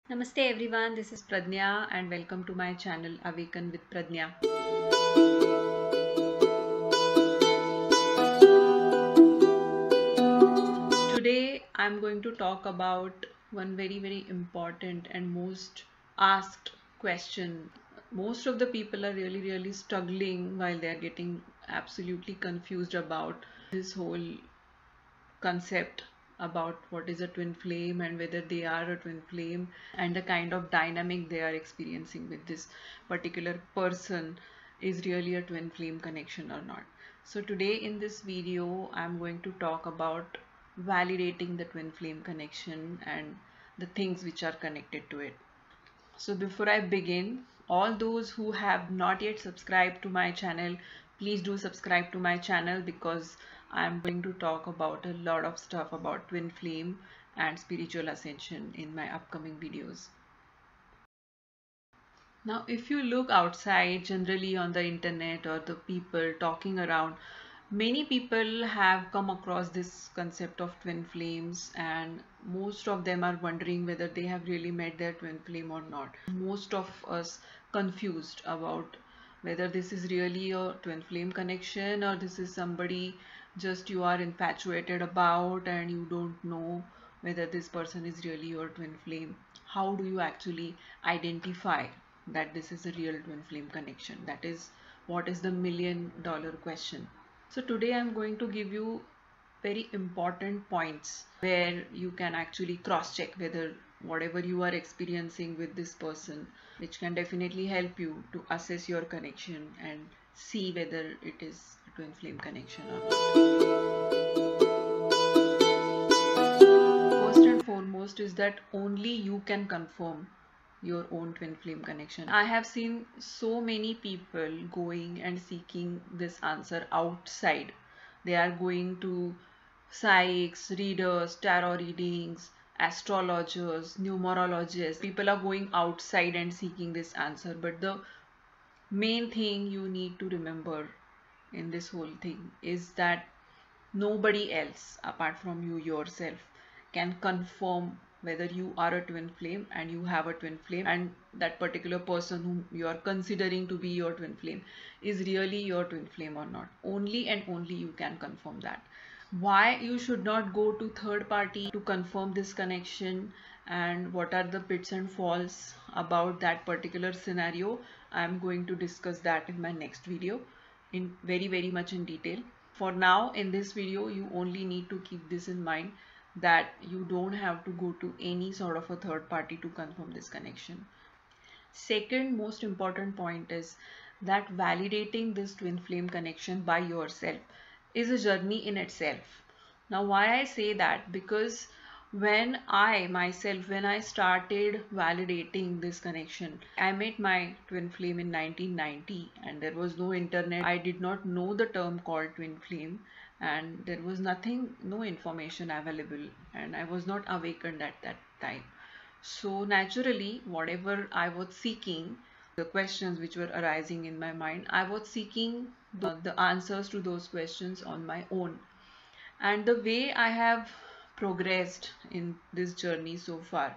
Namaste everyone, this is Pradnya and welcome to my channel Awaken with Pradnya. Today I'm going to talk about one very important and most asked question. Most of the people are really struggling while they are getting absolutely confused about this whole concept about what is a twin flame and whether they are a twin flame and the kind of dynamic they are experiencing with this particular person is really a twin flame connection or not. So today in this video I'm going to talk about validating the twin flame connection and the things which are connected to it. So before I begin, all those who have not yet subscribed to my channel, please do subscribe to my channel because I'm going to talk about a lot of stuff about twin flame and spiritual ascension in my upcoming videos. Now, if you look outside generally on the internet or the people talking around, many people have come across this concept of twin flames and most of them are wondering whether they have really met their twin flame or not. Most of us confused about whether this is really a twin flame connection or this is somebody just you are infatuated about and you don't know whether this person is really your twin flame. How do you actually identify that this is a real twin flame connection? That is what is the $1,000,000 question. So today I'm going to give you very important points where you can actually cross check whether whatever you are experiencing with this person, which can definitely help you to assess your connection and see whether it is a twin flame connection or not. First and foremost is that only you can confirm your own twin flame connection. I have seen so many people going and seeking this answer outside. They are going to psychics, readers, tarot readings, astrologers, numerologists. People are going outside and seeking this answer. But the main thing you need to remember in this whole thing is that nobody else apart from you yourself can confirm whether you are a twin flame and you have a twin flame and that particular person whom you are considering to be your twin flame is really your twin flame or not. Only and only you can confirm that. Why you should not go to third party to confirm this connection and what are the pits and falls about that particular scenario, I'm going to discuss that in my next video in very much in detail. For now in this video you only need to keep this in mind that you don't have to go to any sort of a third party to confirm this connection. Second most important point is that validating this twin flame connection by yourself is a journey in itself. Now why I say that, because when I started validating this connection, I met my twin flame in 1990 and there was no internet. I did not know the term called twin flame and there was nothing, no information available, and I was not awakened at that time. So naturally, whatever I was seeking, the questions which were arising in my mind, I was seeking the answers to those questions on my own. And the way I have progressed in this journey so far,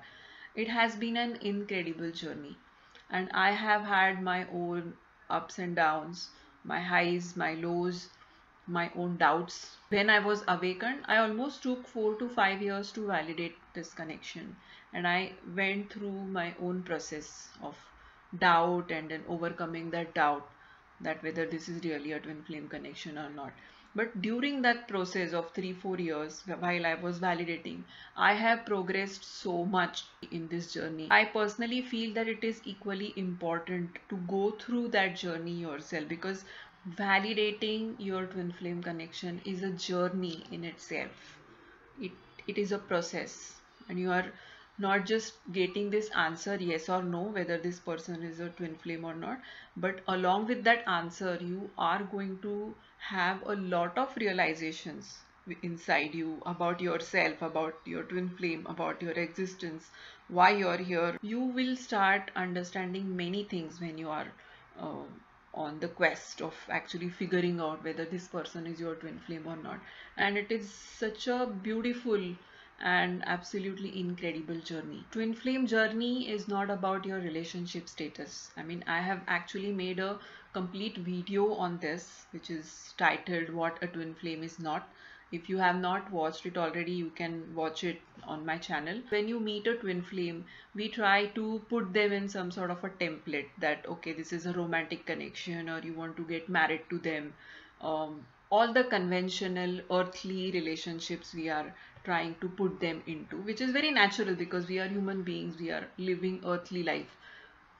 it has been an incredible journey. And I have had my own ups and downs, my highs, my lows, my own doubts. When I was awakened, I almost took 4 to 5 years to validate this connection. And I went through my own process of doubt and then overcoming that doubt that whether this is really a twin flame connection or not. But during that process of 3 4 years while I was validating, I have progressed so much in this journey. I personally feel that it is equally important to go through that journey yourself, because validating your twin flame connection is a journey in itself. It is a process, and you are not just getting this answer yes or no whether this person is a twin flame or not, but along with that answer you are going to have a lot of realizations inside you about yourself, about your twin flame, about your existence, why you are here. You will start understanding many things when you are uh, on the quest of actually figuring out whether this person is your twin flame or not. And it is such a beautiful and absolutely incredible journey. Twin flame journey is not about your relationship status. I mean, I have actually made a complete video on this, which is titled What a Twin Flame Is Not. If you have not watched it already, you can watch it on my channel. When you meet a twin flame, we try to put them in some sort of a template that, okay, this is a romantic connection, or you want to get married to them. All the conventional earthly relationships we are trying to put them into, which is very natural because we are human beings, we are living earthly life.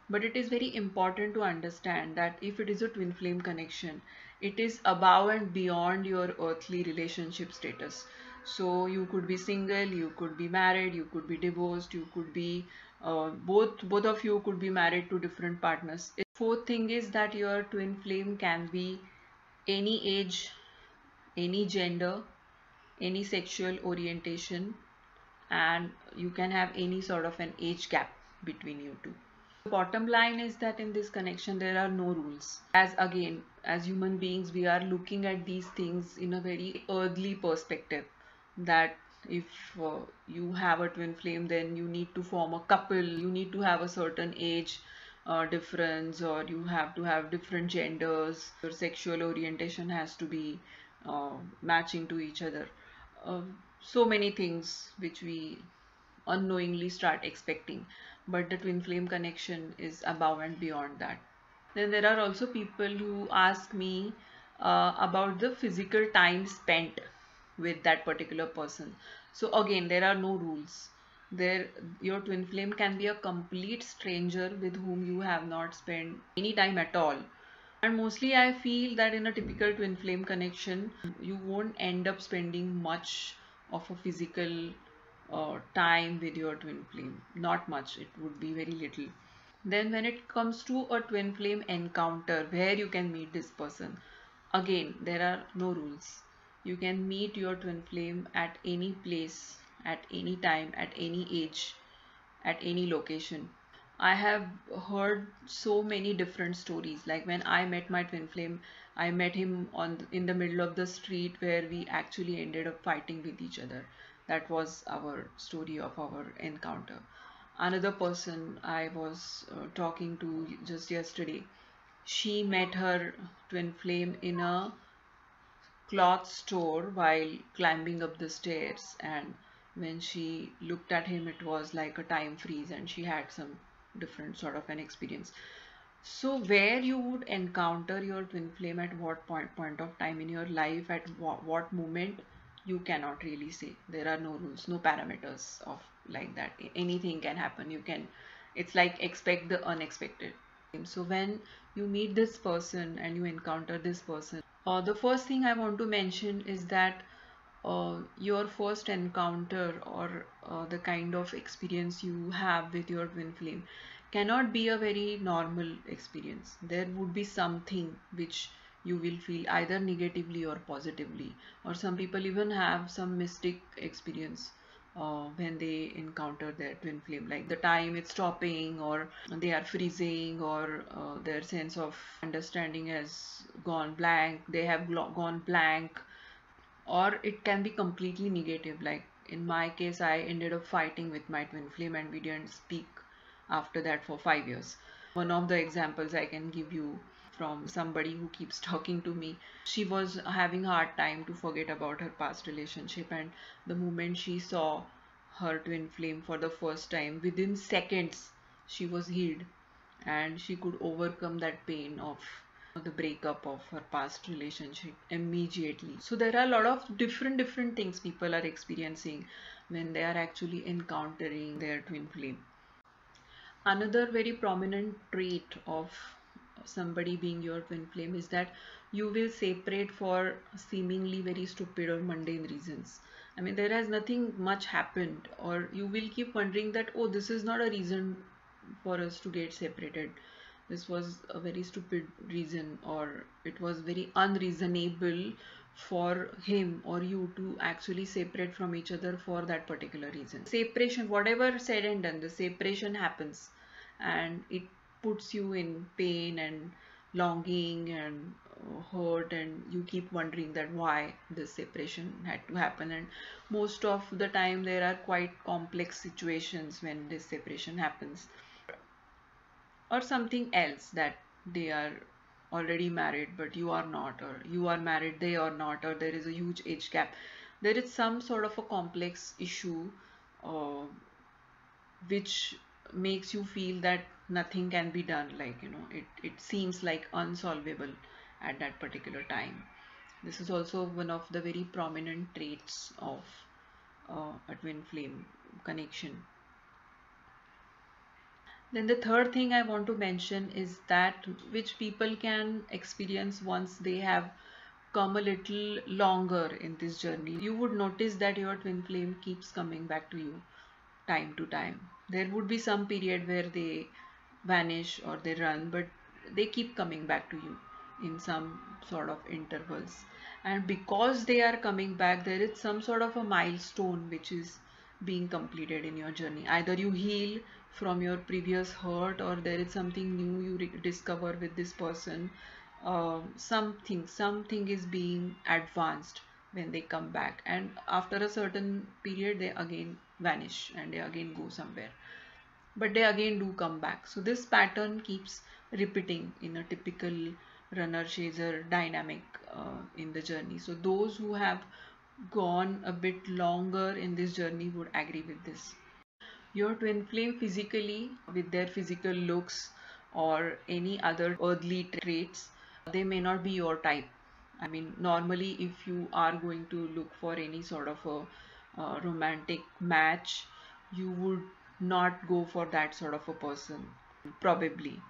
But it is very important to understand that if it is a twin flame connection, it is above and beyond your earthly relationship status. So you could be single, you could be married, you could be divorced, you could be both of you could be married to different partners. Fourth thing is that your twin flame can be any age, any gender, any sexual orientation, and you can have any sort of an age gap between you two. The bottom line is that in this connection there are no rules. As again, as human beings, we are looking at these things in a very earthly perspective, that if you have a twin flame, then you need to form a couple, you need to have a certain age difference, or you have to have different genders, your sexual orientation has to be matching to each other. So many things which we unknowingly start expecting, but the twin flame connection is above and beyond that. Then there are also people who ask me about the physical time spent with that particular person. So again, there are no rules. There, your twin flame can be a complete stranger with whom you have not spent any time at all. And mostly I feel that in a typical twin flame connection, you won't end up spending much of a physical time with your twin flame. Not much, it would be very little. Then when it comes to a twin flame encounter where you can meet this person, again, there are no rules. You can meet your twin flame at any place, at any time, at any age, at any location. I have heard so many different stories. Like when I met my twin flame, I met him in the middle of the street where we actually ended up fighting with each other. That was our story of our encounter. Another person I was talking to just yesterday, she met her twin flame in a cloth store while climbing up the stairs, and when she looked at him, it was like a time freeze, and she had some different sort of an experience. So where you would encounter your twin flame, at what point of time in your life, at what moment, you cannot really say. There are no rules, no parameters of like that. Anything can happen. You can, it's like expect the unexpected. So when you meet this person and you encounter this person, the first thing I want to mention is that your first encounter, or the kind of experience you have with your twin flame, cannot be a very normal experience. There would be something which you will feel either negatively or positively, or some people even have some mystic experience when they encounter their twin flame, like the time it's stopping, or they are freezing, or their sense of understanding has gone blank, they have gone blank. Or it can be completely negative, like in my case, I ended up fighting with my twin flame and we didn't speak after that for 5 years. One of the examples I can give you from somebody who keeps talking to me, she was having a hard time to forget about her past relationship, and the moment she saw her twin flame for the first time, within seconds she was healed, and she could overcome that pain of the breakup of her past relationship immediately. So there are a lot of different things people are experiencing when they are actually encountering their twin flame. Another very prominent trait of somebody being your twin flame is that you will separate for seemingly very stupid or mundane reasons. I mean, there has nothing much happened, or you will keep wondering that, oh, this is not a reason for us to get separated. This was a very stupid reason, or it was very unreasonable for him or you to actually separate from each other for that particular reason. Separation, whatever said and done, the separation happens, and it puts you in pain and longing and hurt, and you keep wondering that why this separation had to happen. And most of the time there are quite complex situations when this separation happens, or something else, that they are already married but you are not, or you are married they are not, or there is a huge age gap. There is some sort of a complex issue uh, which makes you feel that nothing can be done, like it seems like unsolvable at that particular time. This is also one of the very prominent traits of a twin flame connection. Then the third thing I want to mention is that which people can experience once they have come a little longer in this journey. You would notice that your twin flame keeps coming back to you time to time. There would be some period where they vanish or they run, but they keep coming back to you in some sort of intervals. And because they are coming back, there is some sort of a milestone which is being completed in your journey. Either you heal from your previous hurt, or there is something new you discover with this person. Something is being advanced when they come back, and after a certain period they again vanish and they again go somewhere, but they again do come back. So this pattern keeps repeating in a typical runner chaser dynamic in the journey. So those who have gone a bit longer in this journey would agree with this. Your twin flame physically, with their physical looks or any other earthly traits, they may not be your type. I mean, normally, if you are going to look for any sort of a romantic match, you would not go for that sort of a person. Probably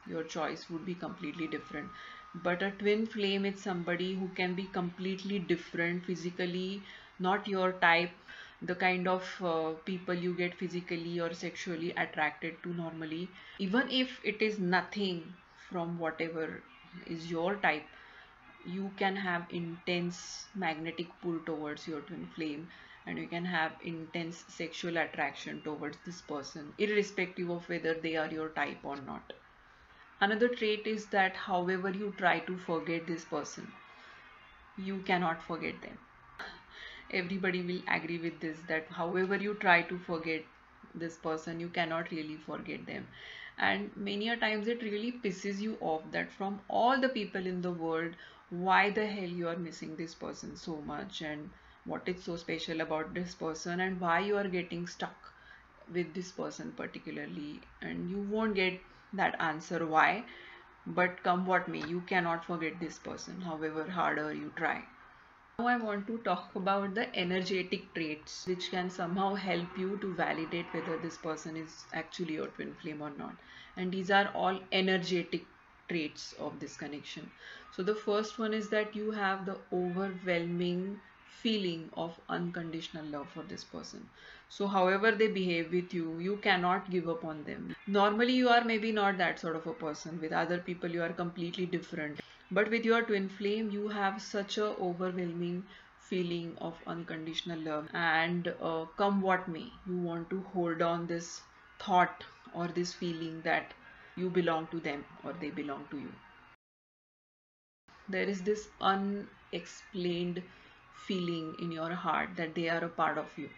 your choice would be completely different. But a twin flame is somebody who can be completely different physically, not your type, the kind of people you get physically or sexually attracted to normally. Even if it is nothing from whatever is your type, you can have intense magnetic pull towards your twin flame, and you can have intense sexual attraction towards this person irrespective of whether they are your type or not. Another trait is that however you try to forget this person, you cannot forget them. Everybody will agree with this, that however you try to forget this person, you cannot really forget them. And many a times it really pisses you off that from all the people in the world, why the hell you are missing this person so much, and what is so special about this person, and why you are getting stuck with this person particularly. And you won't get that answer why, but come what may, you cannot forget this person however harder you try. Now I want to talk about the energetic traits which can somehow help you to validate whether this person is actually your twin flame or not. And these are all energetic traits of this connection. So the first one is that you have the overwhelming feeling of unconditional love for this person. So however they behave with you, you cannot give up on them. Normally you are maybe not that sort of a person. With other people you are completely different. But with your twin flame, you have such a overwhelming feeling of unconditional love, and come what may, you want to hold on this thought or this feeling that you belong to them or they belong to you. There is this unexplained feeling in your heart that they are a part of you.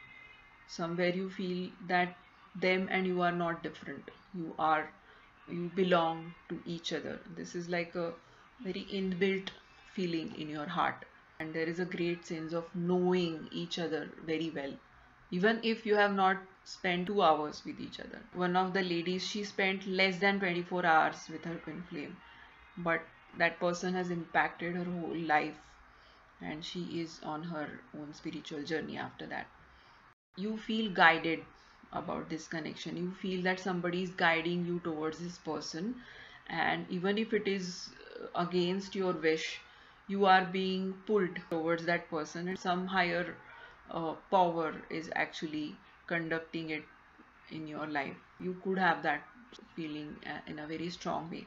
Somewhere you feel that them and you are not different. You belong to each other. This is like a very inbuilt feeling in your heart, and there is a great sense of knowing each other very well, even if you have not spent 2 hours with each other. One of the ladies, she spent less than 24 hours with her twin flame, but that person has impacted her whole life, and she is on her own spiritual journey after that. You feel guided about this connection. You feel that somebody is guiding you towards this person, and even if it is against your wish, you are being pulled towards that person, and some higher power is actually conducting it in your life. You could have that feeling in a very strong way.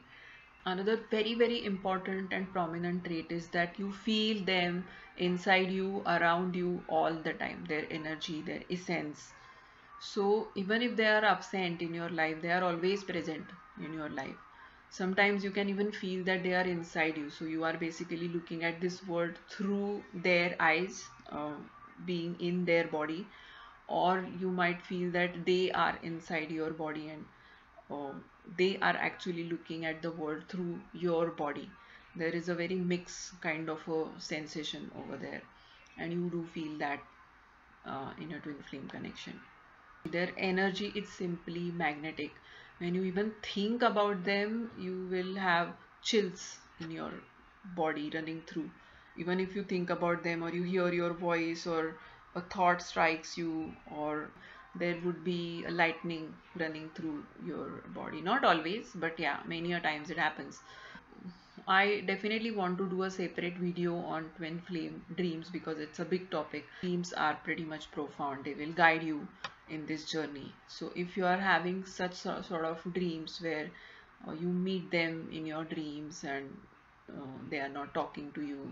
Another very, very important and prominent trait is that you feel them inside you, around you all the time, their energy, their essence. So even if they are absent in your life, they are always present in your life. Sometimes you can even feel that they are inside you. So you are basically looking at this world through their eyes, being in their body, or you might feel that they are inside your body and uh, they are actually looking at the world through your body. There is a very mixed kind of a sensation over there, and you do feel that in a twin flame connection. Their energy is simply magnetic. When you even think about them, you will have chills in your body running through. Even if you think about them, or you hear your voice, or a thought strikes you, or there would be a lightning running through your body. Not always, but yeah, many a times it happens. I definitely want to do a separate video on twin flame dreams because it's a big topic. Dreams are pretty much profound. They will guide you in this journey. So if you are having such sort of dreams where you meet them in your dreams and they are not talking to you,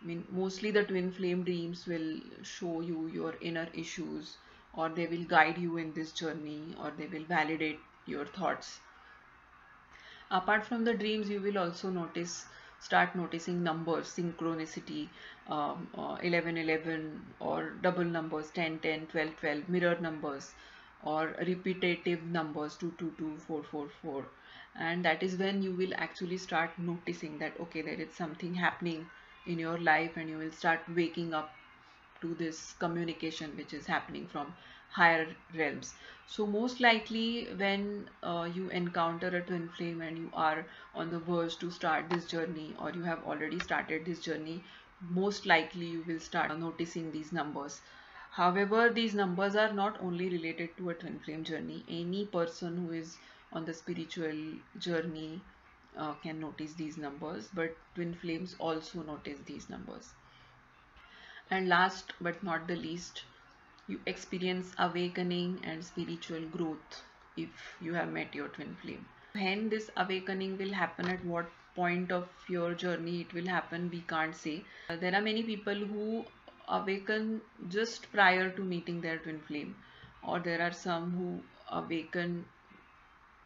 I mean, mostly the twin flame dreams will show you your inner issues, or they will guide you in this journey, or they will validate your thoughts. Apart from the dreams, you will also start noticing numbers, synchronicity, 11 11, or double numbers, 10 10, 12 12, mirror numbers, or repetitive numbers, 2 2 2, 4 4 4. And that is when you will actually start noticing that okay, there is something happening in your life, and you will start waking up to this communication which is happening from higher realms. So most likely when you encounter a twin flame and you are on the verge to start this journey, or you have already started this journey, most likely you will start noticing these numbers. However, these numbers are not only related to a twin flame journey. Any person who is on the spiritual journey can notice these numbers, but twin flames also notice these numbers. And last but not the least, you experience awakening and spiritual growth if you have met your twin flame. When this awakening will happen, at what point of your journey it will happen, we can't say. There are many people who awaken just prior to meeting their twin flame, or there are some who awaken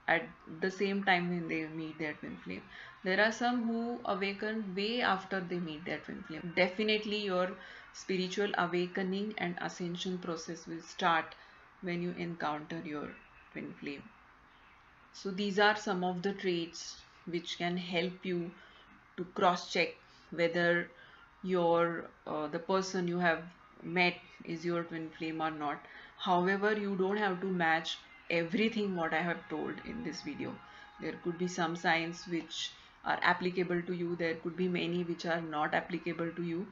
at the same time when they meet their twin flame. There are some who awaken way after they meet their twin flame. Definitely your spiritual awakening and ascension process will start when you encounter your twin flame. So these are some of the traits which can help you to cross check whether the person you have met is your twin flame or not. However, you don't have to match everything what I have told in this video. There could be some signs which are applicable to you, there could be many which are not applicable to you.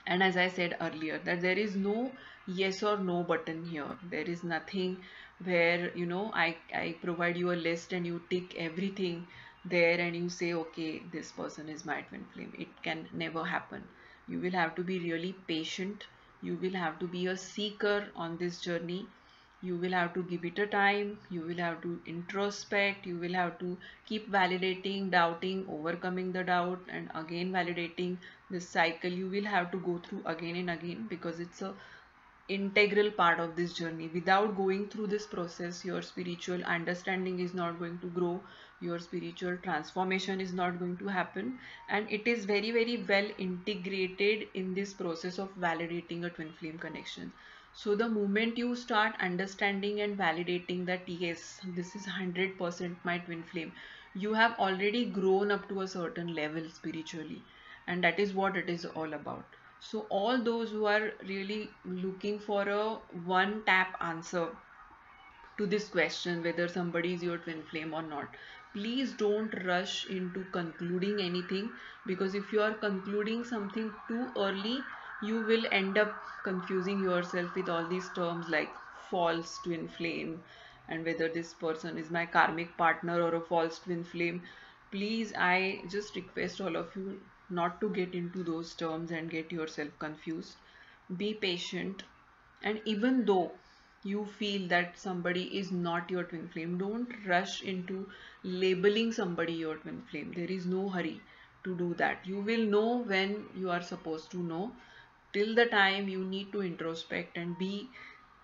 And as I said earlier, that there is no yes or no button here. There is nothing where, I provide you a list and you tick everything there and you say, okay, this person is my twin flame. It can never happen. You will have to be really patient. You will have to be a seeker on this journey. You will have to give it a time. You will have to introspect. You will have to keep validating, doubting, overcoming the doubt, and again validating. This cycle you will have to go through again and again, because it's a integral part of this journey. Without going through this process, your spiritual understanding is not going to grow, your spiritual transformation is not going to happen, and it is very very well integrated in this process of validating a twin flame connection. So the moment you start understanding and validating that yes, this is 100% my twin flame, you have already grown up to a certain level spiritually, and that is what it is all about. So all those who are really looking for a one tap answer to this question whether somebody is your twin flame or not, please don't rush into concluding anything, because if you are concluding something too early, you will end up confusing yourself with all these terms like false twin flame and whether this person is my karmic partner or a false twin flame. Please, I just request all of you not to get into those terms and get yourself confused. Be patient, and even though you feel that somebody is not your twin flame, don't rush into labeling somebody your twin flame. There is no hurry to do that. You will know when you are supposed to know. Till the time, you need to introspect and be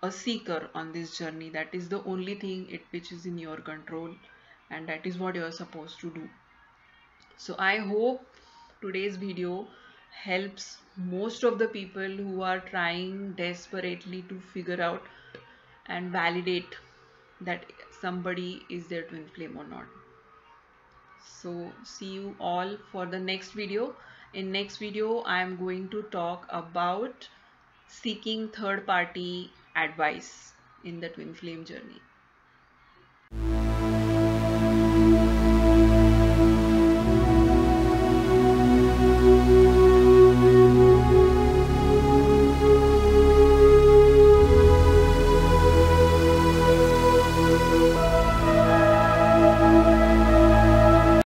a seeker on this journey. That is the only thing which is in your control. and that is what you are supposed to do. So I hope today's video helps most of the people who are trying desperately to figure out and validate that somebody is their twin flame or not. So see you all for the next video. In next video I am going to talk about seeking third party advice in the twin flame journey.